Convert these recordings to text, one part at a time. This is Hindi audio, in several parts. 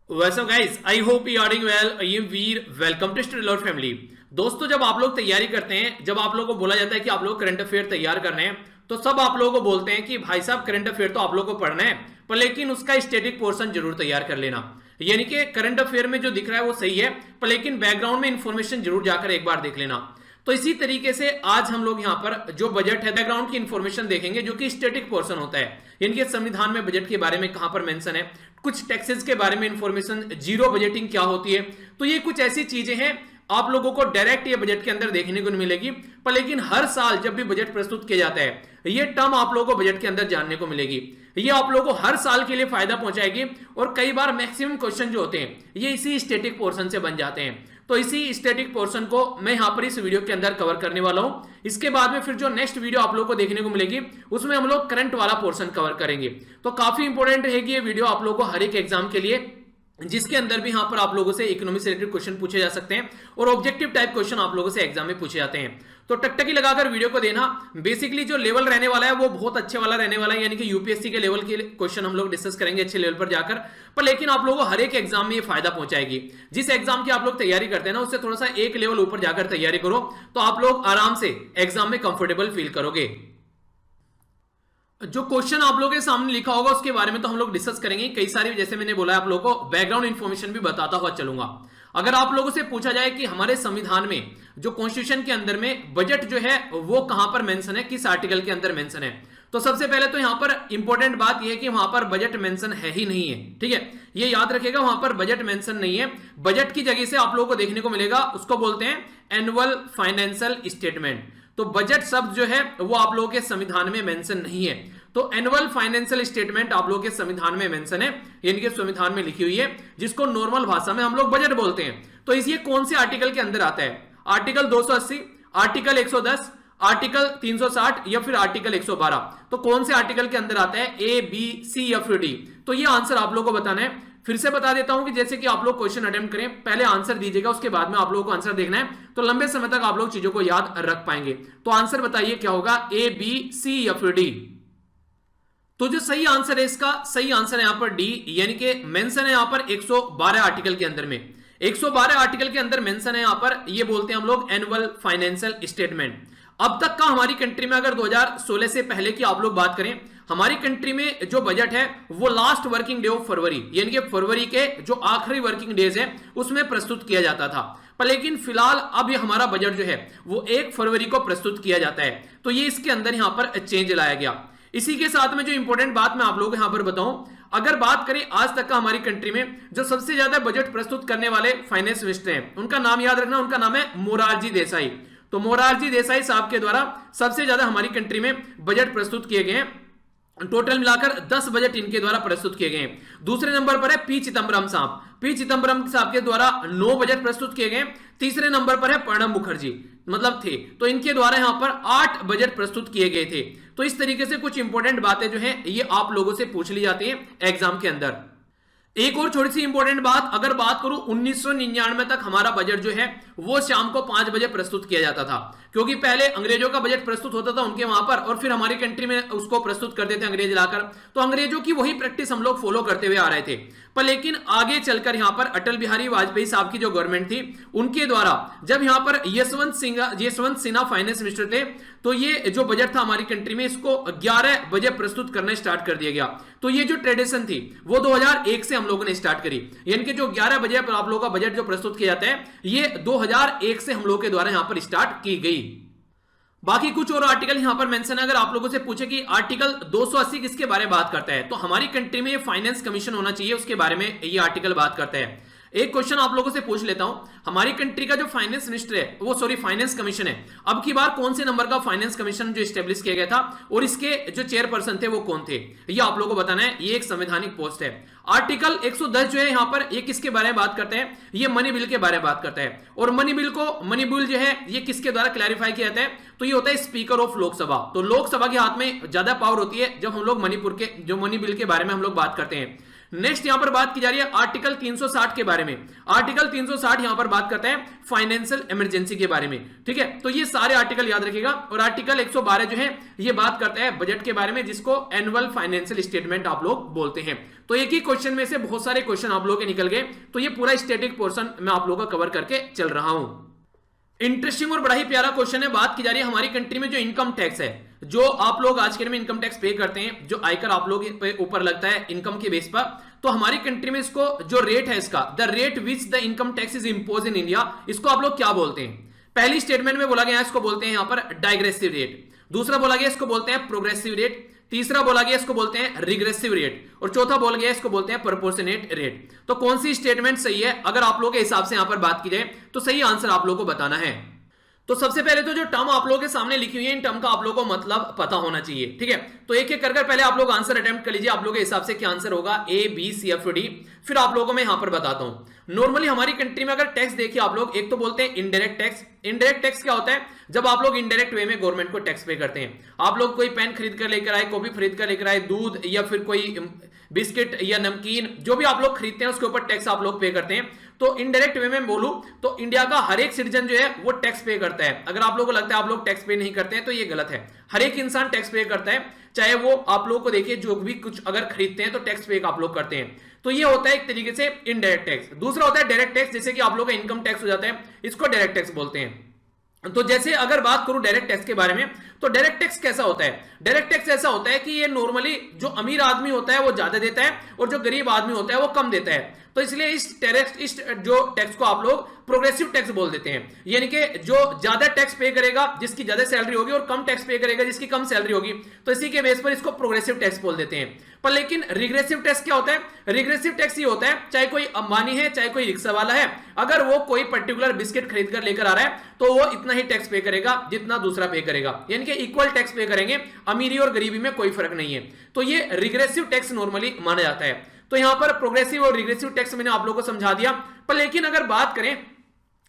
What's up guys? I hope you are doing well. I am Veer. Welcome to Study Lord Family. दोस्तों, जब आप लोग तैयारी करते हैं, जब आप लोगों को बोला जाता है कि आप लोग करंट अफेयर तैयार कर रहे हैं, तो सब आप लोगों को बोलते हैं कि भाई साहब करंट अफेयर तो आप लोगों को पढ़ना है, पर लेकिन उसका स्टैटिक पोर्शन जरूर तैयार कर लेना। यानी कि करंट अफेयर में जो दिख रहा है वो सही है, पर लेकिन बैकग्राउंड में इंफॉर्मेशन जरूर जाकर एक बार देख लेना। तो इसी तरीके से आज हम लोग यहाँ पर जो बजट है बैकग्राउंड की इंफॉर्मेशन देखेंगे, जो कि स्टैटिक पोर्शन होता है। इनके संविधान में बजट के बारे में कहां पर मेंशन है, कुछ टैक्सेस के बारे में इंफॉर्मेशन, जीरो बजटिंग क्या होती है। तो ये कुछ ऐसी चीजें हैं आप लोगों को डायरेक्ट ये बजट के अंदर देखने को नहीं मिलेगी, पर लेकिन हर साल जब भी बजट प्रस्तुत किया जाता है ये टर्म आप लोगों को बजट के अंदर जानने को मिलेगी। ये आप लोगों को हर साल के लिए फायदा पहुंचाएगी और कई बार मैक्सिमम क्वेश्चन जो होते हैं ये इसी स्टैटिक पोर्शन से बन जाते हैं। तो इसी स्टैटिक पोर्शन को मैं यहां पर इस वीडियो के अंदर कवर करने वाला हूं। इसके बाद में फिर जो नेक्स्ट वीडियो आप लोगों को देखने को मिलेगी उसमें हम लोग करंट वाला पोर्शन कवर करेंगे। तो काफी इंपॉर्टेंट रहेगी ये वीडियो आप लोगों को हर एक एग्जाम के लिए, जिसके अंदर भी यहां पर आप लोगों से इकोनॉमी से रिलेटेड क्वेश्चन पूछे जा सकते हैं और ऑब्जेक्टिव टाइप क्वेश्चन आप लोगों से एग्जाम में पूछे जाते हैं। तो टकटकी लगाकर वीडियो को देना। बेसिकली जो लेवल रहने वाला है वो बहुत अच्छे वाला रहने वाला है, यानी कि यूपीएससी के लेवल के क्वेश्चन हम लोग डिस्कस करेंगे अच्छे लेवल पर जाकर, पर लेकिन आप लोगों को हर एक एग्जाम में ये फायदा पहुंचाएगी। जिस एग्जाम की आप लोग तैयारी करते हैं ना उससे थोड़ा सा एक लेवल ऊपर जाकर तैयारी करो, तो आप लोग आराम से एग्जाम में कंफर्टेबल फील करोगे। जो क्वेश्चन आप लोगों के सामने लिखा होगा उसके बारे में तो हम लोग डिस्कस करेंगे कई सारी, जैसे मैंने बोला आप लोगों को बैकग्राउंड इंफॉर्मेशन भी बताता हुआ चलूंगा। अगर आप लोगों से पूछा जाए कि हमारे संविधान में जो कॉन्स्टिट्यूशन के अंदर में बजट जो है वो कहां पर मेंशन है, किस आर्टिकल के अंदर मेंशन है, तो सबसे पहले तो यहां पर इंपॉर्टेंट बात यह है कि वहां पर बजट मेंशन है ही नहीं है। ठीक है, ये याद रखिएगा, वहां पर बजट मेंशन नहीं है। बजट की जगह से आप लोगों को देखने को मिलेगा, उसको बोलते हैं एनुअल फाइनेंशियल स्टेटमेंट। तो बजट शब्द जो है वो आप लोगों के संविधान में मेंशन नहीं है। तो एनुअल फाइनेंशियल स्टेटमेंट आप लोगों के संविधान में मेंशन है, यानी कि संविधान में लिखी हुई है, जिसको नॉर्मल भाषा में हम लोग बजट बोलते हैं। तो ये कौन से आर्टिकल के अंदर आता है? आर्टिकल 280, आर्टिकल 110, आर्टिकल 360 या फिर आर्टिकल 112? तो कौन से आर्टिकल के अंदर आता है? ए, बी, सी या फिर डी? तो ये आंसर आप लोगों को बताना है। फिर से बता देता हूं कि जैसे कि आप लोग क्वेश्चन अटेम्प्ट करें, पहले आंसर दीजिएगा, उसके बाद में आप लोगों को आंसर देखना है, तो लंबे समय तक आप लोग चीजों को याद रख पाएंगे। तो आंसर बताइए क्या होगा, ए, बी, सी या फिर डी? तो जो सही आंसर है इसका, सही आंसर है यहां पर डी, यानी कि मेंशन है यहां पर 112 आर्टिकल के अंदर में। 112 आर्टिकल के अंदर मेंशन है यहां पर, ये बोलते हैं हम लोग एनुअल फाइनेंशियल स्टेटमेंट। अब तक का हमारी कंट्री में अगर 2016 से पहले की आप लोग बात करें, हमारी कंट्री में जो बजट है वो last working day of February, यानी कि फरवरी के जो आखिरी वर्किंग डेज है उसमें प्रस्तुत किया जाता था। पर लेकिन फिलहाल अब ये हमारा बजट जो है वो 1 फरवरी को प्रस्तुत किया जाता है। तो ये इसके अंदर यहां पर चेंज लाया गया। इसी के साथ में जो इंपॉर्टेंट बात मैं आप लोगों को यहां पर बताऊं, अगर बात करें आज तक का हमारी कंट्री में जो सबसे ज्यादा बजट प्रस्तुत करने वाले फाइनेंस मिनिस्टर हैं, उनका नाम याद रखना, उनका नाम है मोरारजी देसाई। तो मोरारजी देसाई साहब के द्वारा सबसे ज्यादा हमारी कंट्री में बजट प्रस्तुत किए गए हैं। टोटल मिलाकर 10 बजट इनके द्वारा प्रस्तुत किए गए हैं। दूसरे नंबर पर है पी चिदम्बरम साहब। पी चिदम्बरम साहब के द्वारा 9 बजट प्रस्तुत किए गए। तीसरे नंबर पर है प्रणब मुखर्जी, मतलब थे, तो इनके द्वारा यहां पर 8 बजट प्रस्तुत किए गए थे। तो इस तरीके से कुछ इंपॉर्टेंट बातें जो है ये आप लोगों से पूछ ली जाती है एग्जाम के अंदर। एक और छोटी सी इंपॉर्टेंट बात, अगर बात करूं 1999 तक हमारा बजट जो है वो शाम को 5 बजे प्रस्तुत किया जाता था, क्योंकि पहले अंग्रेजों का बजट प्रस्तुत होता था उनके वहां पर, और फिर हमारी कंट्री में उसको प्रस्तुत करते थे अंग्रेज लाकर। तो अंग्रेजों की वही प्रैक्टिस हम लोग फॉलो करते हुए आ रहे थे। पर लेकिन आगे चलकर यहां पर अटल बिहारी वाजपेयी साहब की जो गवर्नमेंट थी उनके द्वारा जब यहां पर यशवंत सिन्हा फाइनेंस मिनिस्टर थे, तो ये जो बजट था हमारी कंट्री में इसको 11 बजे प्रस्तुत करना स्टार्ट कर दिया गया। तो ये जो ट्रेडिशन थी वो 2001 से हम लोगों ने स्टार्ट करी, यानी कि जो 11 बजे पर आप लोगों का बजट जो प्रस्तुत किया जाता है ये 2001 से हम लोगों के द्वारा यहां पर स्टार्ट की गई। बाकी कुछ और आर्टिकल यहां पर मेंशन है। अगर आप लोगों से पूछे कि आर्टिकल 280 किसके बारे में बात करता है, तो हमारी कंट्री में फाइनेंस कमीशन होना चाहिए, उसके बारे में ये आर्टिकल बात करता है। एक क्वेश्चन आप लोगों से पूछ लेता हूं, हमारी कंट्री का जो फाइनेंस मिनिस्टर है वो फाइनेंस कमीशन है, अब की बार कौन से नंबर का फाइनेंस कमीशन जो स्टेब्लिश किया गया था और इसके जो चेयरपर्सन थे वो कौन थे, ये आप लोगों को बताना है। ये एक संवैधानिक पोस्ट है। आर्टिकल 110 जो है यहां पर ये किसके बारे में बात करते हैं, ये मनी बिल के बारे में बात करता है। और मनी बिल जो है ये किसके द्वारा क्लैरिफाई किया जाता है, तो ये होता है स्पीकर ऑफ लोकसभा। तो लोकसभा के हाथ में ज्यादा पावर होती है जब हम लोग मणिपुर के जो मनी बिल के बारे में हम लोग बात करते हैं। नेक्स्ट यहां पर बात की जा रही है आर्टिकल 360 के बारे में। आर्टिकल 360 यहां पर बात करता है फाइनेंशियल इमरजेंसी के बारे में, ठीक है। तो ये सारे आर्टिकल याद रखिएगा। और आर्टिकल 112 जो है ये बात करता है बजट के बारे में, जिसको एनुअल फाइनेंशियल स्टेटमेंट आप लोग बोलते हैं। तो एक ही क्वेश्चन में से बहुत सारे क्वेश्चन आप लोगों के निकल गए। तो ये पूरा स्टैटिक पोर्शन मैं आप लोगों का कवर करके चल रहा हूं। इंटरेस्टिंग और बड़ा ही प्यारा क्वेश्चन है। बात की जा रही है हमारी कंट्री में जो इनकम टैक्स है, जो आप लोग आज के दिन में इनकम टैक्स पे करते हैं, जो आयकर आप लोग पे ऊपर लगता है इनकम के बेस पर, तो हमारी कंट्री में इसको जो रेट है इसका, the rate which the income tax is impose in India, इसको आप लोग क्या बोलते हैं? पहली स्टेटमेंट में बोला गया इसको बोलते हैं यहां पर डाइग्रेसिव रेट, दूसरा बोला गया इसको बोलते हैं प्रोग्रेसिव रेट, तीसरा बोला गया इसको बोलते हैं रिग्रेसिव रेट, और चौथा बोल गया इसको बोलते हैं प्रोपोर्शनेट रेट। तो कौन सी स्टेटमेंट सही है अगर आप लोगों के हिसाब से यहां पर बात की जाए तो सही आंसर आप लोगों को बताना है। तो सबसे पहले तो जो टर्म आप लोगों के सामने लिखी हुई है इन टर्म का आप लोगों को मतलब पता होना चाहिए, ठीक है। तो एक एक कर पहले आप लोग आंसर अटेम्प्ट कर लीजिए, आप लोगों के हिसाब से क्या आंसर होगा, A B C F D. फिर आप लोगों को मैं यहां पर बताता हूं। नॉर्मली हमारी कंट्री में अगर टैक्स देखिए आप लोग, एक तो बोलते हैं इनडायरेक्ट टैक्स। इनडायरेक्ट टैक्स क्या होता है? जब आप लोग इनडायरेक्ट वे में गवर्नमेंट को टैक्स पे करते हैं। आप लोग कोई पेन खरीद कर लेकर आए, कॉपी खरीद कर लेकर आए, दूध या फिर कोई बिस्किट या नमकीन जो भी आप लोग खरीदते हैं उसके ऊपर टैक्स आप लोग पे करते हैं। तो इनडायरेक्ट वे में बोलूं तो इंडिया का हर एक सिटीजन जो है वो टैक्स पे करता है। अगर आप लोगों को लगता है आप लोग टैक्स पे नहीं करते हैं तो ये गलत है। हर एक इंसान टैक्स पे करता है, चाहे वो आप लोगों को देखिए जो भी कुछ अगर खरीदते हैं तो टैक्स पे आप लोग करते हैं। तो ये होता है एक तरीके से इनडायरेक्ट टैक्स। दूसरा होता है डायरेक्ट टैक्स, जैसे कि आप लोग का इनकम टैक्स हो जाता है, इसको डायरेक्ट टैक्स बोलते हैं। तो जैसे अगर बात करूं डायरेक्ट टैक्स के बारे में, तो डायरेक्ट टैक्स कैसा होता है? डायरेक्ट टैक्स ऐसा होता है कि ये नॉर्मली जो अमीर आदमी होता है वो ज्यादा देता है और जो गरीब आदमी होता है वो कम देता है। तो इसलिए इस जो टैक्स को आप लोग प्रोग्रेसिव टैक्स बोल देते हैं। यानी कि जो ज्यादा टैक्स पे करेगा जिसकी ज्यादा सैलरी होगी और कम टैक्स पे करेगा जिसकी कम सैलरी होगी, तो इसी के बेस पर इसको प्रोग्रेसिव टैक्स बोल देते हैं। पर लेकिन रिग्रेसिव टैक्स क्या होता है? रिग्रेसिव टैक्स ये होता है, चाहे कोई अंबानी है चाहे कोई रिक्शा वाला है, अगर वो कोई पर्टिकुलर बिस्किट खरीद कर लेकर आ रहा है तो वो इतना ही टैक्स पे करेगा जितना दूसरा पे करेगा, यानी कि इक्वल टैक्स पे करेंगे, अमीरी और गरीबी में कोई फर्क नहीं है। तो ये रिग्रेसिव टैक्स नॉर्मली माना जाता है। तो यहां पर प्रोग्रेसिव और रिग्रेसिव टैक्स मैंने आप लोगों को समझा दिया। पर लेकिन अगर बात करें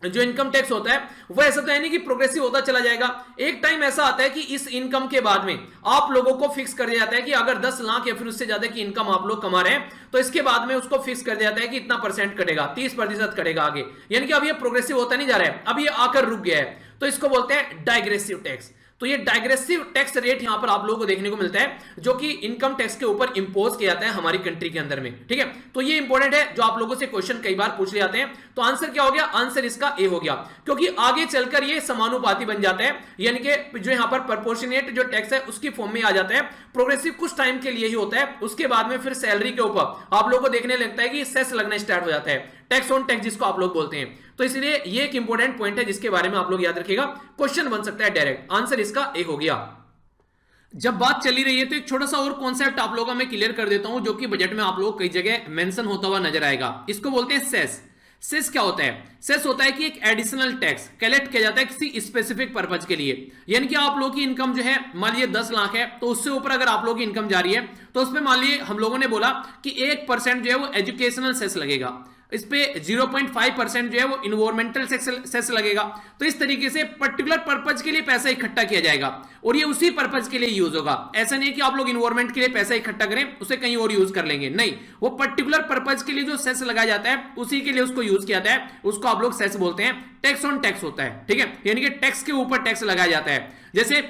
जो इनकम टैक्स होता है वो ऐसा तो है नहीं कि प्रोग्रेसिव होता चला जाएगा। एक टाइम ऐसा आता है कि इस इनकम के बाद में आप लोगों को फिक्स कर दिया जाता है कि अगर 10 लाख या फिर उससे ज्यादा की इनकम आप लोग कमा रहे हैं तो इसके बाद में उसको फिक्स कर दिया जाता है कि इतना परसेंट कटेगा, 30% कटेगा आगे। यानी कि अब ये प्रोग्रेसिव होता नहीं जा रहा है, अब ये आकर रुक गया है। तो इसको बोलते हैं डाइग्रेसिव टैक्स। तो ये डाइग्रेसिव टैक्स रेट यहां पर आप लोगों को देखने को मिलता है, जो कि इनकम टैक्स के ऊपर इंपोज किया जाता है हमारी कंट्री के अंदर में, ठीक है। तो ये इंपॉर्टेंट है, जो आप लोगों से क्वेश्चन कई बार पूछ ले जाते हैं। तो आंसर क्या हो गया? आंसर इसका ए हो गया, क्योंकि आगे चलकर ये समानुपाती बन जाता है, यानी कि जो यहां पर प्रोपोर्शनेट जो टैक्स है उसकी फॉर्म में आ जाता है। प्रोग्रेसिव कुछ टाइम के लिए ही होता है, उसके बाद में फिर सैलरी के ऊपर आप लोगों को देखने लगता है कि सेस लगना स्टार्ट हो जाता है, टैक्स ऑन टैक्स जिसको आप लोग बोलते हैं। तो इसलिए ये एक इंपॉर्टेंट पॉइंट है जिसके बारे में आप लोग याद रखिएगा, क्वेश्चन बन सकता है डायरेक्ट। आंसर इसका ए हो गया। जब बात चली रही है तो एक छोटा सा और कॉन्सेप्ट आप लोगों का मैं क्लियर कर देता हूं, जो कि बजट में आप लोग कई जगह मेंशन होता हुआ नजर आएगा। इसको बोलते हैं सेस। सेस क्या होता है? सेस होता है कि एक एडिशनल टैक्स कलेक्ट किया जाता है किसी स्पेसिफिक पर्पज के लिए। यानी कि आप लोगों की इनकम जो है मान लीजिए 10 लाख है, तो उससे ऊपर अगर आप लोगों की इनकम जा रही है तो उसमें मान लीजिए हम लोगों ने बोला कि 1% जो है वो एजुकेशनल सेस लगेगा, इस पे 0.5% जो है वो इन्वायरमेंटल सेस लगेगा। तो इस तरीके से पर्टिकुलर पर्पज के लिए पैसा इकट्ठा किया जाएगा और ये उसी पर्पज के लिए यूज होगा। ऐसा नहीं कि आप लोग इन्वायरमेंट के लिए पैसा इकट्ठा करें उसे कहीं और यूज कर लेंगे, नहीं, वो पर्टिकुलर पर्पज के लिए जो सेस लगाया जाता है उसी के लिए उसको यूज किया जाता है, उसको आप लोग सेस बोलते हैं। टैक्स ऑन टैक्स होता है, ठीक है, यानी कि टैक्स के ऊपर टैक्स लगाया जाता है। जैसे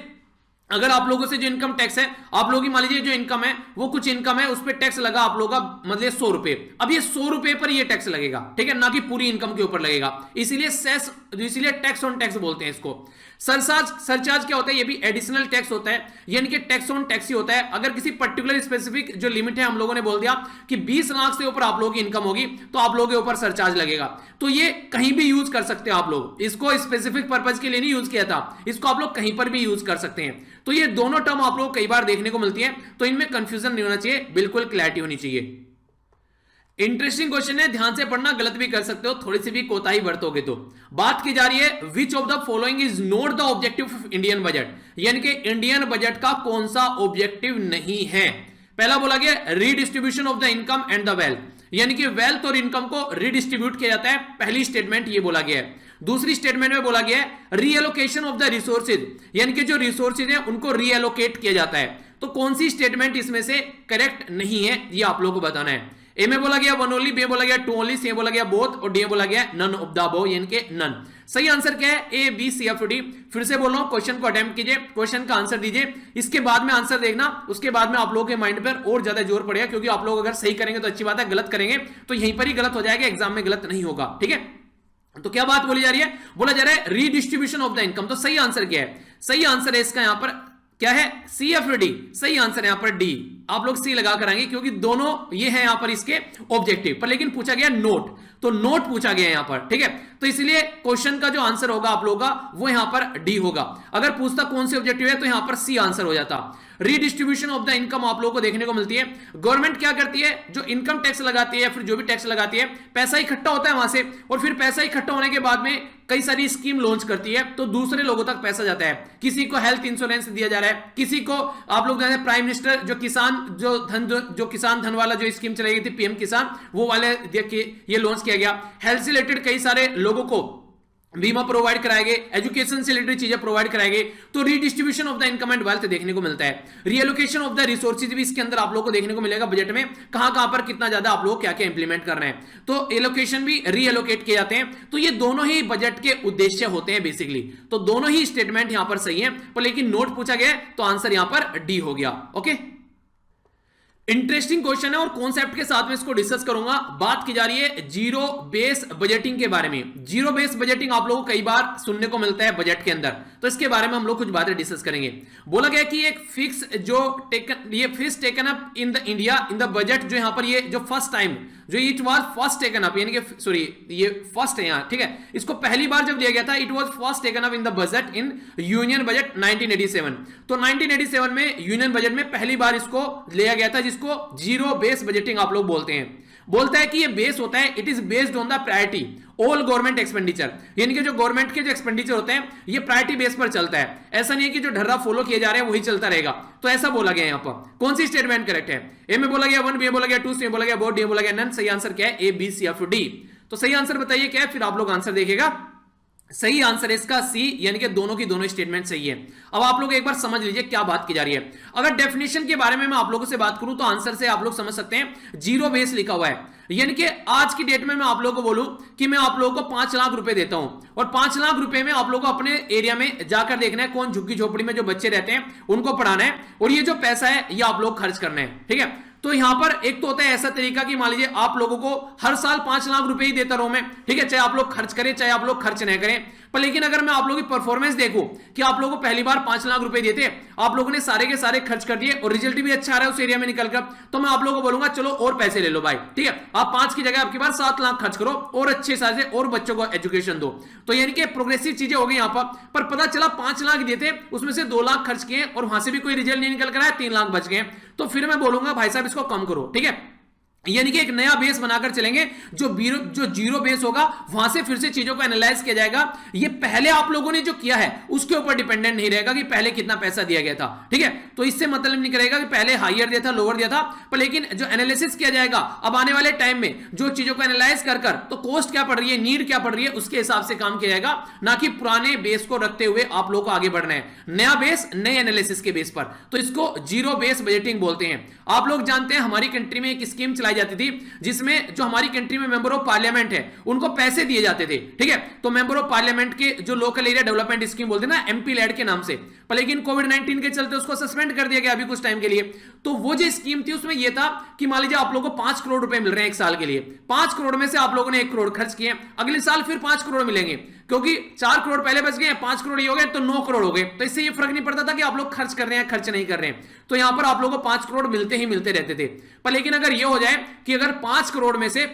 अगर आप लोगों से जो इनकम टैक्स है, आप लोगों की मान लीजिए जो इनकम है वो कुछ इनकम है, उस पर टैक्स लगा आप लोगों का मतलब 100 रुपए, अब ये 100 रुपए पर ये टैक्स लगेगा, ठीक है, ना कि पूरी इनकम के ऊपर लगेगा। इसीलिए सेस, इसीलिए टैक्स ऑन टैक्स बोलते हैं इसको। सरचार्ज क्या होता है? ये भी एडिशनल टैक्स होता है, यानी कि टैक्स ऑन टैक्स ही होता है। अगर किसी पर्टिकुलर स्पेसिफिक जो लिमिट है, हम लोगों ने बोल दिया कि 20 लाख से ऊपर आप लोगों की इनकम होगी तो आप लोगों के ऊपर सरचार्ज लगेगा। तो ये कहीं भी यूज कर सकते हैं आप लोग, इसको स्पेसिफिक पर्पज के लिए नहीं यूज किया था, इसको आप लोग कहीं पर भी यूज कर सकते हैं। तो ये दोनों टर्म आप लोग कई बार देखने को मिलती है, तो इनमें कंफ्यूजन नहीं होना चाहिए, बिल्कुल क्लैरिटी होनी चाहिए। इंटरेस्टिंग क्वेश्चन है, ध्यान से पढ़ना, गलत भी कर सकते हो, थोड़ी सी भी कोताही बरतोगे तो। बात की जा रही है which of the following is not the objective of Indian budget, यानी कि इंडियन बजट का कौन सा ऑब्जेक्टिव नहीं है। पहला बोला गया redistribution of the income and the wealth, यानी कि वेल्थ और इनकम को रीडिस्ट्रीब्यूट किया जाता है, पहली स्टेटमेंट ये बोला गया है। दूसरी स्टेटमेंट में बोला गया है रीएलोकेशन ऑफ द रिसोर्सेज, यानी कि जो रिसोर्सेज हैं उनको रीएलोकेट किया जाता है। तो कौन सी स्टेटमेंट इसमें से करेक्ट नहीं है ये आप लोगों को बताना है। ए में बोला गया वन ओनली, बी बोला गया टू ओनली, सी बोला गया बोथ और डी बोला गया नन ऑफ द अबव, यानी कि नन। सही आंसर क्या है? A B C F D. फिर से बोल रहा हूं, क्वेश्चन को अटेम्प्ट कीजिए, क्वेश्चन का आंसर दीजिए, इसके बाद में आंसर देखना, उसके बाद में आप लोगों के माइंड पर और ज्यादा जोर पड़ेगा, क्योंकि आप लोग अगर सही करेंगे तो अच्छी बात है, गलत करेंगे तो यहीं पर ही गलत हो जाएगा, एग्जाम में गलत नहीं होगा। ठीक है, तो क्या बात बोली जा रही है? बोला जा रहा है रीडिस्ट्रीब्यूशन ऑफ द इनकम। तो सही आंसर क्या है? सही आंसर है इसका यहां पर क्या है? C F D. सही आंसर है यहां पर डी। आप लोग सी लगा कर आएंगे, क्योंकि दोनों ये है यहां पर इसके ऑब्जेक्टिव पर, लेकिन पूछा गया नोट, तो नोट पूछा गया यहां पर। ठीक है, तो इसलिए क्वेश्चन का जो आंसर होगा आप लोगों का वो यहां पर डी होगा। अगर पूछता कौन से ऑब्जेक्टिव है तो यहां पर सी आंसर हो जाता। रीडिस्ट्रीब्यूशन ऑफ द इनकम आप लोगों को देखने को मिलती है। गवर्नमेंट क्या करती है? जो इनकम टैक्स लगाती है या फिर जो भी टैक्स लगाती है, पैसा इकट्ठा होता है वहां से, और फिर पैसा इकट्ठा होने के बाद में कई सारी स्कीम लॉन्च करती है, तो दूसरे लोगों तक पैसा जाता है। किसी को हेल्थ इंश्योरेंस दिया जा रहा है, किसी को आप लोग जानते हैं प्राइम मिनिस्टर जो किसान धन वाला जो स्कीम चलाई गई थी पीएम किसान, वो वाले देखिए ये लॉन्च किया गया। हेल्थ से रिलेटेड कई सारे लोगों को बीमा प्रोवाइड कराए गए, एजुकेशन से रिलेटेड चीजें प्रोवाइड कराए गए, तो redistribution of the income and wealth देखने को मिलता है। रीएलोकेशन ऑफ द रिसोर्सेज भी इसके अंदर आप लोगों को देखने को मिलेगा, बजट में कहां पर कितना ज्यादा आप लोग क्या क्या इंप्लीमेंट कर रहे हैं, तो एलोकेशन भी रीएलोकेट किए जाते हैं। तो ये दोनों ही बजट के उद्देश्य होते हैं बेसिकली, तो दोनों ही स्टेटमेंट यहां पर सही है, पर लेकिन नोट पूछा गया तो आंसर यहां पर डी हो गया। ओके, इंटरेस्टिंग क्वेश्चन है और कॉन्सेप्ट के साथ में इसको डिस्कस करूंगा। बात की जा रही है जीरो बेस बजटिंग के बारे में। जीरो बेस बजटिंग आप लोगों को कई बार सुनने को मिलता है बजट के अंदर, तो इसके बारे में हम लोग कुछ बातें डिस्कस करेंगे। बोला गया कि एक fix taken up in the India in the budget, जो यहां पर ये जो फर्स्ट टाइम जो it was first taken up, यानी कि सॉरी ये फर्स्ट है यहां, ठीक है, इसको पहली बार जब लिया गया था it was first taken up in the budget in union budget 1987। तो 1987 में यूनियन बजट में पहली बार इसको लिया गया था, जिसको जीरो बेस बजटिंग आप लोग बोलते हैं। बोलता है कि ये बेस होता है, it is based on the priority all government expenditure, यानी कि जो गवर्नमेंट के जो एक्सपेंडिचर होते हैं ये प्रायोरिटी बेस पर चलता है। ऐसा नहीं है कि जो ढर्रा फॉलो किए जा रहे हैं वही चलता रहेगा, तो ऐसा बोला गया यहां पर। कौन सी स्टेटमेंट करेक्ट है? ए में बोला गया 1, बी बोला गया 2, सी बोला गया बोथ, डी बोला गया नन। सही आंसर क्या है? A B C F D. तो सही आंसर बताइए क्या है, फिर आप लोग आंसर देखिएगा। सही आंसर है इसका सी, यानी कि दोनों की दोनों स्टेटमेंट सही है। अब आप लोग एक बार समझ लीजिए क्या बात की जा रही है। अगर डेफिनेशन के बारे में मैं आप लोगों से बात करूं तो आंसर से आप लोग समझ सकते हैं जीरो बेस लिखा हुआ है, यानी कि आज की डेट में मैं आप लोगों को बोलूं कि मैं आप लोगों को 5 लाख रुपए देता हूं, और 5 लाख रुपए में आप लोगों को अपने एरिया में जाकर देखना है कौन झुग्गी झोपड़ी में जो बच्चे रहते हैं उनको पढ़ाना है, और ये जो पैसा है ये आप लोग खर्च करना है। ठीक है, तो यहां पर एक तो होता है ऐसा तरीका कि मान लीजिए आप लोगों को हर साल 5 लाख रुपए ही देता रहूं मैं, ठीक है, चाहे आप लोग खर्च करें चाहे आप लोग खर्च नहीं करें। पर लेकिन अगर मैं आप लोगों की परफॉर्मेंस देखूं कि आप लोगों को पहली बार 5 लाख रुपए देते, आप लोगों ने सारे के सारे खर्च कर दिए और रिजल्ट भी अच्छा आ रहा है उस एरिया में निकलकर, तो मैं आप लोगों को बोलूंगा चलो और पैसे ले लो भाई, ठीक है, आप 5 की जगह आपकी बार 7 लाख खर्च करो और अच्छे से और बच्चों को एजुकेशन दो। तो यानी कि प्रोग्रेसिव चीजें हो गई यहां पर पता चला 5 लाख देते, उसमें से 2 लाख खर्च किए और वहां से भी कोई रिजल्ट नहीं निकल कर आया, 3 लाख बच गए, तो फिर मैं बोलूंगा भाई साहब इसको कम करो। ठीक है, यानी कि एक नया बेस बनाकर चलेंगे, जो जीरो बेस होगा वहां से फिर से चीजों को एनालाइज किया जाएगा। ये पहले आप लोगों ने जो किया है उसके ऊपर डिपेंडेंट नहीं रहेगा कि पहले कितना पैसा दिया गया था। ठीक है, तो इससे मतलब नहीं करेगा कि पहले हायर दिया था लोअर दिया था, पर लेकिन जो एनालिसिस किया जाएगा अब आने वाले टाइम में जो चीजों को एनालाइज कर तो कॉस्ट क्या पड़ रही है, नीड क्या पड़ रही है, उसके हिसाब से काम किया जाएगा, ना कि पुराने बेस को रखते हुए आप लोग को आगे बढ़ना है। नया बेस नए एनालिसिस के बेस पर, तो इसको जीरो बेस बजटिंग बोलते हैं। आप लोग जानते हैं हमारी कंट्री में एक स्कीम चलाई जाती थी जिसमें जो हमारी कंट्री में मेंबर ऑफ पार्लियामेंट है उनको पैसे दिए जाते थे। ठीक है, तो मेंबर ऑफ पार्लियामेंट के जो लोकल एरिया डेवलपमेंट स्कीम बोलते हैं ना, एमपी लैड के नाम से, पर लेकिन कोविड-19 के चलते उसको सस्पेंड कर दिया गया अभी कुछ टाइम के लिए। तो वो जो स्कीम थी उसमें यह था कि मान लीजिए आप लोगों को 5 करोड़ रुपए मिल रहे हैं एक साल के लिए, 5 करोड़ में से आप लोगों ने 1 करोड़ खर्च किए, अगले साल फिर 5 करोड़ मिलेंगे, क्योंकि 4 करोड़ पहले बच गए, 5 करोड़ ये हो गए तो 9 करोड़ हो गए। तो इससे ये फर्क नहीं पड़ता था कि आप लोग खर्च कर रहे हैं खर्च नहीं कर रहे हैं, तो यहां पर आप लोगों को 5 करोड़ मिलते ही मिलते रहते थे। पर लेकिन अगर ये हो जाए कि अगर 5 करोड़ में से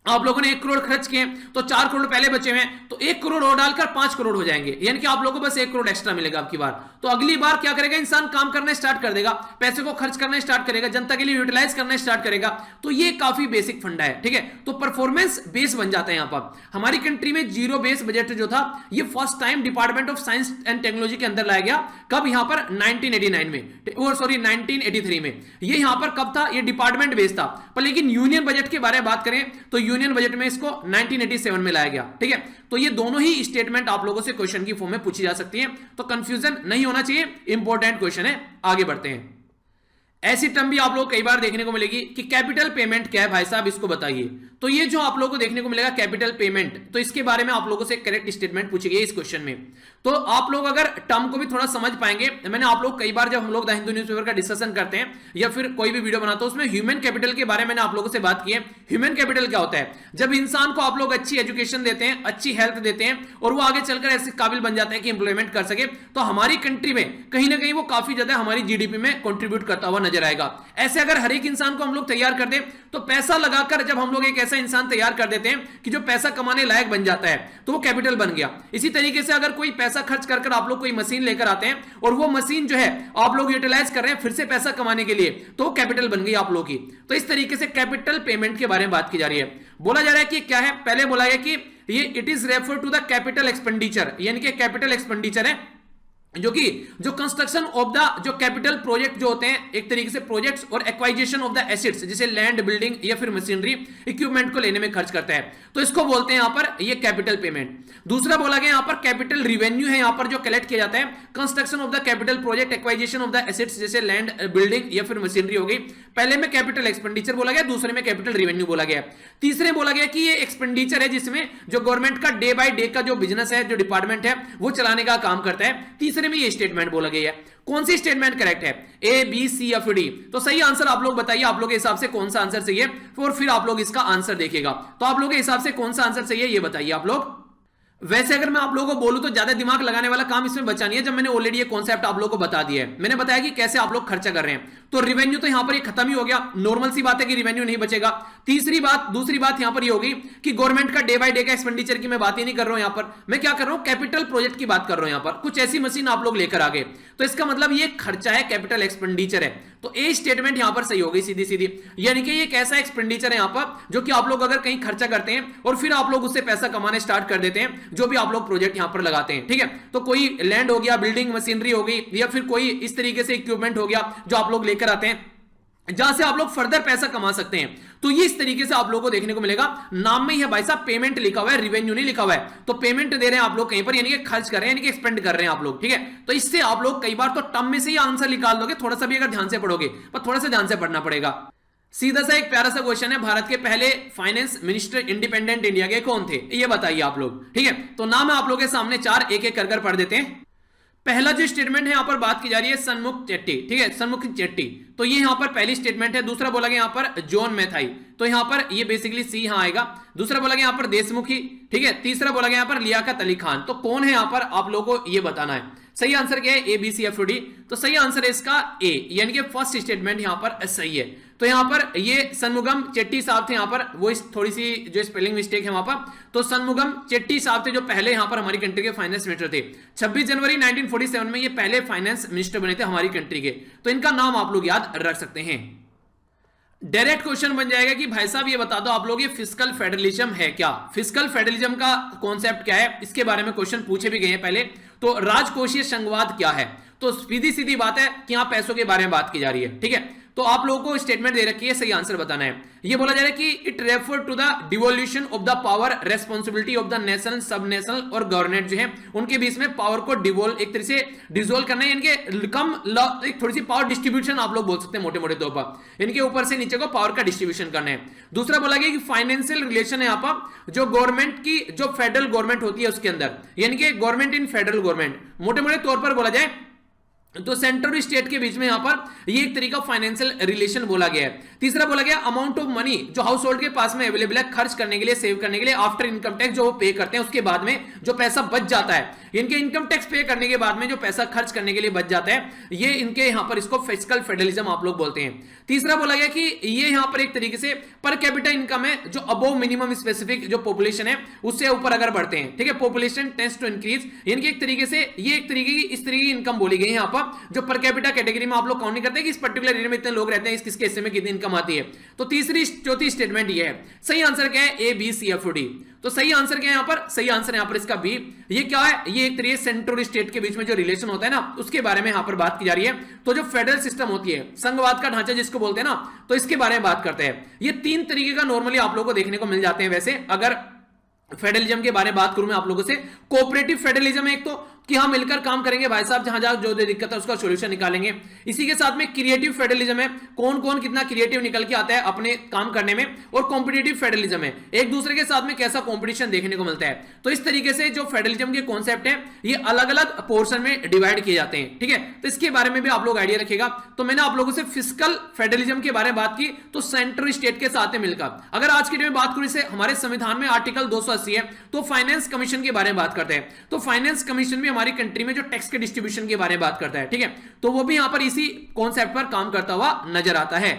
आप लोगों ने 1 करोड़ खर्च किए तो 4 करोड़ पहले बचे हुए, तो 1 करोड़ और डालकर 5 करोड़ हो जाएंगे, यानी कि आप लोगों को बस 1 करोड़ एक्स्ट्रा मिलेगा आपकी बार। तो अगली बार क्या करेगा इंसान, काम करना स्टार्ट कर देगा, पैसे को खर्च करना स्टार्ट करेगा, जनता के लिए यूटिलाइज करना स्टार्ट करेगा। तो ये काफी बेसिक फंडा है। ठीक है, तो परफॉर्मेंस बेस बन जाता है यहां पर। हमारी कंट्री में जीरो बेस बजट जो था ये first time department of science and technology के अंदर लाया गया। कब? यहां पर 1989 में, और सॉरी 1983 में। ये यहां पर कब था? ये डिपार्टमेंट बेस था। पर लेकिन यूनियन बजट के बारे में बात करें तो यूनियन बजट में इसको 1987 में लाया गया। ठीक है, तो ये दोनों ही स्टेटमेंट आप लोगों से क्वेश्चन की फॉर्म में पूछी जा सकती है, तो कंफ्यूजन नहीं होना चाहिए, इंपॉर्टेंट क्वेश्चन है। आगे बढ़ते हैं। ऐसी टर्म भी आप लोग कई बार देखने को मिलेगी कि कैपिटल पेमेंट क्या है भाई साहब, इसको बताइए। तो ये जो आप लोगों को देखने को मिलेगा कैपिटल पेमेंट, तो इसके बारे में आप लोगों से करेक्ट स्टेटमेंट पूछी गई इस क्वेश्चन में। तो आप लोग अगर टर्म को भी थोड़ा समझ पाएंगे, मैंने आप लोग कई बार जब हम लोग द हिंदू न्यूज़पेपर का डिस्कशन करते हैं या फिर कोई भी वीडियो बनाते हैं उसमें ह्यूमन कैपिटल के बारे में मैंने आप लोगों से बात की है। ह्यूमन कैपिटल क्या होता है? जब इंसान को आप लोग अच्छी एजुकेशन देते हैं, अच्छी हेल्थ देते हैं और वो आगे चलकर ऐसे काबिल बन जाते हैं कि इंप्लॉयमेंट कर सके, तो हमारी कंट्री में कहीं ना कहीं वो काफी ज्यादा हमारी जीडीपी में कंट्रीब्यूट करता हुआ नजर आएगा। ऐसे अगर हर एक इंसान को हम लोग तैयार कर दें, तो पैसा लगाकर जब हम लोग एक ऐसा इंसान तैयार कर देते हैं कि जो पैसा कमाने लायक बन जाता है, तो वो कैपिटल बन गया। इसी तरीके से अगर कोई पैसा खर्च कर आप लोग कोई मशीन लेकर आते हैं और वो मशीन जो है आप लोग यूटिलाइज कर रहे हैं फिर से पैसा कमाने के लिए, तो वो कैपिटल बन गई आप लोग की। तो इस तरीके से कैपिटल पेमेंट के बारे में बात की जा रही है। बोला जा रहा है कि क्या है, पहले बोला गया कि ये it is refer to the capital expenditure, यानी कि कैपिटल एक्सपेंडिचर है जो कंस्ट्रक्शन ऑफ द जो कैपिटल प्रोजेक्ट जो होते हैं, एक तरीके से प्रोजेक्ट्स और एक्वाइजेशन ऑफ द एसेट्स, जैसे लैंड, बिल्डिंग या फिर मशीनरी, इक्विपमेंट को लेने में खर्च करता है, तो इसको बोलते हैं यहां पर ये कैपिटल पेमेंट। दूसरा बोला गया यहां पर कैपिटल रिवेन्यू है, यहां पर जो कलेक्ट किया जाता है construction of the capital project, acquisition of the assets जैसे लैंड, बिल्डिंग या फिर मशीनरी हो गई। पहले में कैपिटल एक्सपेंडिचर बोला गया, दूसरे में कैपिटल रिवेन्यू बोला गया। तीसरे बोला गया कि ये एक्सपेंडिचर है जिसमें जो गवर्नमेंट का डे बाय डे का जो बिजनेस है, जो डिपार्टमेंट है, वो चलाने का काम करता है। तीसरे में ये स्टेटमेंट बोला गया है। कौन सी स्टेटमेंट करेक्ट है? ए, बी, सी या फिर डी? तो सही आंसर आप लोग बताइए, आप लोग के हिसाब से कौन सा आंसर सही है, और फिर आप लोग इसका आंसर देखिएगा। तो आप लोग के हिसाब से कौन सा आंसर सही है ये बताइए आप लोग। वैसे अगर मैं आप लोगों को बोलूं तो ज्यादा दिमाग लगाने वाला काम इसमें बचा नहीं है, जब मैंने ऑलरेडी ये कॉन्सेप्ट आप लोगों को बता दिया है। मैंने बताया कि कैसे आप लोग खर्चा कर रहे हैं, तो रिवेन्यू तो यहां पर ये खत्म ही हो गया, नॉर्मल सी बात है कि रिवेन्यू नहीं बचेगा। दूसरी बात यहां पर ये होगी कि गवर्नमेंट का डे बाय डे का एक्सपेंडिचर की मैं बात ही नहीं कर रहा हूं, यहां पर मैं क्या कर रहा हूं, कैपिटल प्रोजेक्ट की बात कर रहा हूं। यहां पर कुछ ऐसी मशीन आप लोग लेकर आ गए, तो इसका मतलब ये खर्चा है, कैपिटल एक्सपेंडिचर है। तो ए स्टेटमेंट यहां पर सही हो गई सीधी सीधी, यानी कि ये एक ऐसा एक्सपेंडिचर है यहां पर जो कि आप लोग अगर कहीं खर्चा करते हैं और फिर आप लोग उससे पैसा कमाने स्टार्ट कर देते हैं, जो भी आप लोग प्रोजेक्ट यहां पर लगाते हैं, ठीक है। तो कोई लैंड हो गया, बिल्डिंग, मशीनरी हो गई, या फिर कोई इस तरीके से इक्विपमेंट हो गया जो आप लोग लेकर आते हैं जहां से आप लोग फर्दर पैसा कमा सकते हैं, तो ये इस तरीके से आप लोगों को देखने को मिलेगा। नाम में ही है भाई साहब, पेमेंट लिखा हुआ है, रिवेन्यू नहीं लिखा हुआ है। तो पेमेंट दे रहे हैं आप लोग कहीं पर, यानी कि खर्च कर रहे हैं, यानी कि एक्सपेंड कर रहे हैं आप लोग, ठीक है। तो इससे आप लोग कई बार तो टर्म में से ही आंसर निकाल दोगे, थोड़ा सा भी अगर ध्यान से पढ़ोगे, पर थोड़ा सा ध्यान से पढ़ना पड़ेगा। सीधा सा एक प्यारा सा क्वेश्चन है, भारत के पहले फाइनेंस मिनिस्टर इंडिपेंडेंट इंडिया के कौन थे, ये बताइए आप लोग, ठीक है। तो नाम है आप लोगों के सामने, चार एक एक कर पढ़ देते हैं। पहला जो स्टेटमेंट है यहां पर बात की जा रही है सन्मुख चेट्टी, ठीक है, सन्मुख चेट्टी, तो ये यहां पर पहली स्टेटमेंट है। दूसरा बोला गया यहां पर जॉन मैथाई, तो यहां पर ये बेसिकली सी यहां आएगा। दूसरा बोला गया यहां पर देशमुखी, ठीक है। तीसरा बोला गया यहां पर लियाकत अली खान। तो कौन है यहां पर, आप लोगों को ये बताना है। सही आंसर क्या है, A, B, C, F, D? तो सही आंसर है इसका ए, यानी कि फर्स्ट स्टेटमेंट यहां पर सही है। तो यहां पर ये सन्मुगम चेट्टी साहब थे, यहां पर वो थोड़ी सी जो स्पेलिंग मिस्टेक है वहां पर, तो सन्मुगम चेट्टी साहब थे जो पहले यहां पर हमारी कंट्री के फाइनेंस मिनिस्टर थे। 26 जनवरी 1947 में ये पहले फाइनेंस मिनिस्टर बने थे हमारी कंट्री के, तो इनका नाम आप लोग याद रख सकते हैं। डायरेक्ट क्वेश्चन बन जाएगा कि भाई साहब ये बता दो आप लोग, ये फिस्कल फेडरलिज्म है क्या? फिस्कल फेडरलिज्म का कॉन्सेप्ट क्या है, इसके बारे में क्वेश्चन पूछे भी गए हैं पहले। तो राजकोषीय संघवाद क्या है? तो सीधी सीधी बात है कि यहां पैसों के बारे में बात की जा रही है, ठीक है। तो आप लोगों को स्टेटमेंट दे रखी है, सही आंसर बताना है। ये बोला जा रहा है कि it refer to the devolution of the power responsibility of the national, sub national और गवर्नमेंट जो है उनके बीच में पावर को डिवोल्व, एक तरह से डिसोल्व करना है, इनके कम एक थोड़ी सी पावर डिस्ट्रीब्यूशन आप लोग बोल सकते हैं मोटे मोटे तौर पर, इनके ऊपर से नीचे को पावर का डिस्ट्रीब्यूशन करना है। दूसरा बोला गया कि फाइनेंशियल रिलेशन है यहाँ पर जो गवर्नमेंट की, जो फेडरल गवर्नमेंट होती है उसके अंदर, यानी कि गवर्नमेंट इन फेडरल गवर्नमेंट, मोटे मोटे तौर पर बोला जाए तो सेंटर और स्टेट के बीच में यहां पर ये एक तरीका फाइनेंशियल रिलेशन बोला गया है। तीसरा बोला गया अमाउंट ऑफ मनी जो हाउस होल्ड के पास में अवेलेबल है खर्च करने के लिए, सेव करने के लिए, आफ्टर इनकम टैक्स जो वो पे करते हैं उसके बाद में जो पैसा बच जाता है, इनके इनकम टैक्स पे करने के बाद में जो पैसा खर्च करने के लिए बच जाता है, ये इनके यहां पर इसको फिस्कल फेडरलिज्म आप लोग बोलते हैं। तीसरा बोला गया कि ये यहां पर एक तरीके से पर कैपिटा इनकम है जो अबोव मिनिमम स्पेसिफिक जो पॉपुलेशन है उससे ऊपर अगर बढ़ते हैं, ठीक है, पॉपुलेशन टेंड्स टू इंक्रीज, इनकी एक तरीके से ये एक तरीके की इस तरीके की इनकम बोली गई यहां पर जो पर कैपिटा कैटेगरी में आप लोग काउंट नहीं करते कि इस पर्टिकुलर एरिया में इतने लोग रहते हैं, इस किसके हिस्से में कितनी इनकम आती है। तो तीसरी चौथी स्टेटमेंट ये है। सही आंसर क्या है, A, B, C, F, D? तो सही आंसर क्या है यहां पर, सही आंसर यहां पर इसका बी। ये क्या है, ये एक तरीके सेंट्रल और स्टेट के बीच में जो रिलेशन होता है ना उसके बारे में यहां पर बात की जा रही है। तो जो फेडरल सिस्टम होती है, संघवाद का ढांचा जिसको बोलते हैं ना, तो इसके बारे में बात करते हैं। ये तीन तरीके का नॉर्मली आप लोगों को देखने को मिल जाते हैं। वैसे अगर फेडरलिज्म के बारे में बात करूं मैं आप लोगों से, कोऑपरेटिव फेडरलिज्म है एक, तो कि हम मिलकर काम करेंगे भाई साहब, जहां जहां जो दिक्कत है उसका सॉल्यूशन निकालेंगे। इसी के साथ में क्रिएटिव फेडरलिज्म है, कौन कौन कितना क्रिएटिव निकल के आता है अपने काम करने में, और कॉम्पिटिटिव फेडरलिज्म है, एक दूसरे के साथ में कैसा कॉम्पिटिशन देखने को मिलता है। तो इस तरीके से जो फेडरलिज्म के कॉन्सेप्ट है ये अलग अलग पोर्शन में डिवाइड किए जाते हैं, ठीक है। तो इसके बारे में भी आप लोग आइडिया रखिएगा। तो मैंने आप लोगों से फिस्कल फेडरलिज्म के बारे में बात की, तो सेंट्रल स्टेट के साथ में मिलकर अगर आज की डेट में बात करूं, इसे हमारे संविधान में आर्टिकल 280 है, तो फाइनेंस कमीशन के बारे में बात करते हैं। तो फाइनेंस कमीशन भी हमारी कंट्री में जो टैक्स के डिस्ट्रीब्यूशन के बारे में बात करता है, ठीक है। तो वो भी यहां पर इसी कॉन्सेप्ट पर काम करता हुआ नजर आता है।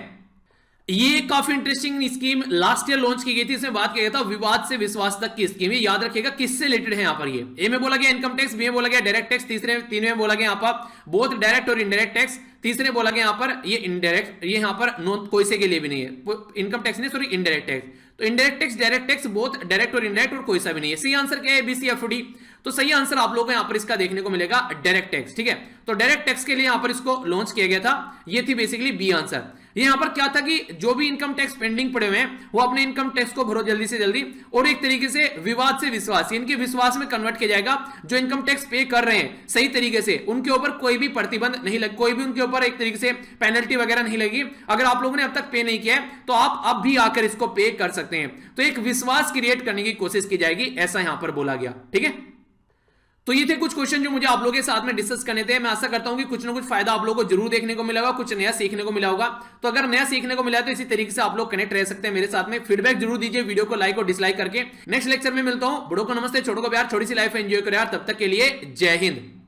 ये काफी interesting scheme last year launch की गई थी, इसमें बात किया गया था विवाद से विश्वास तक की स्कीम। ये याद रखिएगा किससे रिलेटेड है। यहां पर ये ए में बोला गया इनकम टैक्स, बी में बोला गया डायरेक्ट टैक्स, तीन में बोला गया यहां पर बोथ डायरेक्ट और इनडायरेक्ट टैक्स, तीसरे बोला गया यहां पर ये इनडायरेक्ट, ये यहां पर नॉन कोई से के लिए भी नहीं है, इनकम टैक्स नहीं, सॉरी इनडायरेक्ट टैक्स। तो indirect tax, direct tax, both direct और इनडायरेक्ट, और कोई सा भी नहीं है। सही आंसर क्या है? BCFD। तो सही आंसर आप लोगों को यहां पर इसका देखने को मिलेगा डायरेक्ट टैक्स, ठीक है। तो डायरेक्ट टैक्स के लिए यहां पर इसको लॉन्च किया गया था, ये थी बेसिकली बी आंसर। ये यहां पर क्या था कि जो भी इनकम टैक्स पेंडिंग पड़े हुए हैं वो अपने इनकम टैक्स को भरो जल्दी से जल्दी, और एक तरीके से विवाद से विश्वास, इनके विश्वास में कन्वर्ट किया जाएगा। जो इनकम टैक्स पे कर रहे हैं सही तरीके से, उनके ऊपर कोई भी प्रतिबंध नहीं लगे, कोई भी उनके ऊपर एक तरीके से पेनल्टी वगैरह नहीं लगी। अगर आप लोगों ने अब तक पे नहीं किया है तो आप अब भी आकर इसको पे कर सकते हैं। तो एक विश्वास क्रिएट करने की कोशिश की जाएगी, ऐसा यहां पर बोला गया, ठीक है। तो ये थे कुछ क्वेश्चन जो मुझे आप लोगों के साथ में डिस्कस करने थे। मैं आशा करता हूं कि कुछ ना कुछ फायदा आप लोगों को जरूर देखने को मिला होगा, कुछ नया सीखने को मिला होगा। तो अगर नया सीखने को मिला है तो इसी तरीके से आप लोग कनेक्ट रह सकते हैं मेरे साथ में। फीडबैक जरूर दीजिए, वीडियो को लाइक और डिसलाइक करके। नेक्स्ट लेक्चर में मिलता हूं। बड़ों को नमस्ते, छोटों को प्यार, छोटी सी लाइफ एंजॉय करें यार। तब तक के लिए जय हिंद।